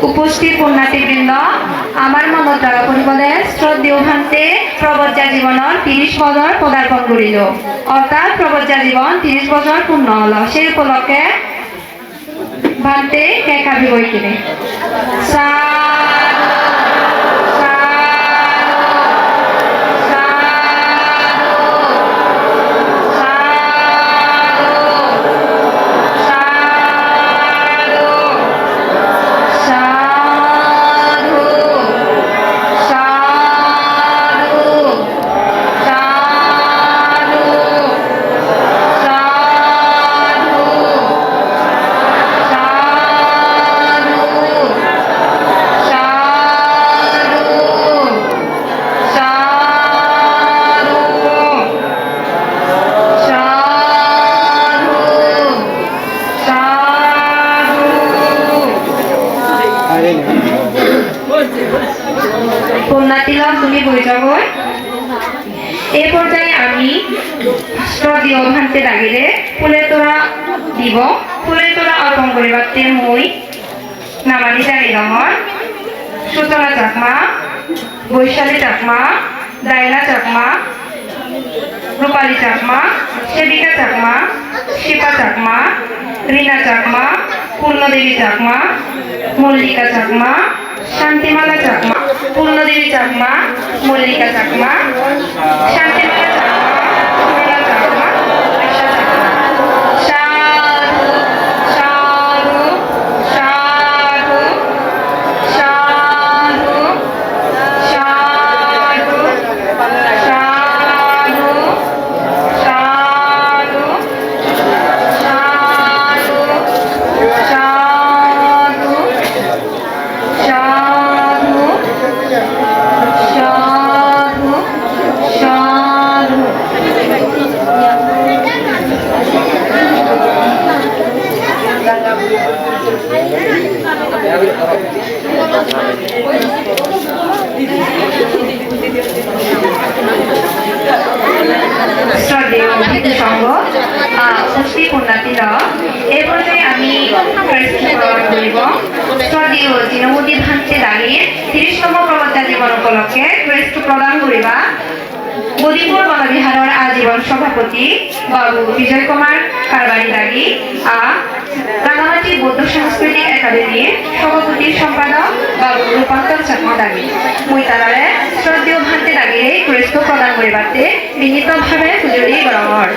উপস্থিত পুণ্যার্থীবৃন্দ, আমার মমতারা পরিবারের শ্রদ্ধেয় ভান্তে প্রবজ্জা জীবনের 30 বছর পদার্পণ করিল। অর্থাৎ প্রবজ্জা জীবন 30 বছর পূর্ণ হল। সেই উপলক্ষে ভান্তে কেকাবি বই কিনে তুমি বই যাব। এই পর্যায়ে আমি শ্রদ্ধেয় ভান্তে লাগিলে ফুলের তোড়া দিব। ফুলের তোড়া অর্পণ করিবাতে মই নামানি জানি রঙর সুতলা চাকমা, বৈশালী চাকমা, দাইলা চাকমা, রূপালী চাকমা, সেবিকা চাকমা, শিপা চাকমা, রীনা চাকমা, পূর্ণদেবী চাকমা, মল্লিকা চাকমা, শান্তিমালা চাকমা, পূর্ণদেবী চাকমা, মল্লিকা চাকমা, শান্তিমালা চাকমা, সুরেলা চাকমা, আশা চাকমা। সাধু সাধু সাধু সাধু সাধু সাধু সাধু সাধু সাধু সাধু সাধু শ্রদ্ধেয় হিন্দু সংঘ পুষ্টি পুণ্যার্থীর এই পর্যায়ে আমি প্রদান করিব। শ্রদ্ধেয় দীনমতি ভান্তে দাঁড়িয়ে 30তম প্রবজ্জা জীবন উপলক্ষে ক্রেস্ট প্রদান করিবা বদিপুর বনবিহারের আজীবন সভাপতি বাবু বিজয় কুমার কারবারি দাগি রাঙামাটি বৌদ্ধ সাংস্কৃতিক একাডেমির সভাপতি সম্পাদক বাবু রূপান্তর চাকমা দাগি মই তারারে শ্রদ্ধেয় ভান্তে দাগিরে ক্রেস্ট প্রদান করিবাতে বিনীতভাবে পুজোরি গরমর।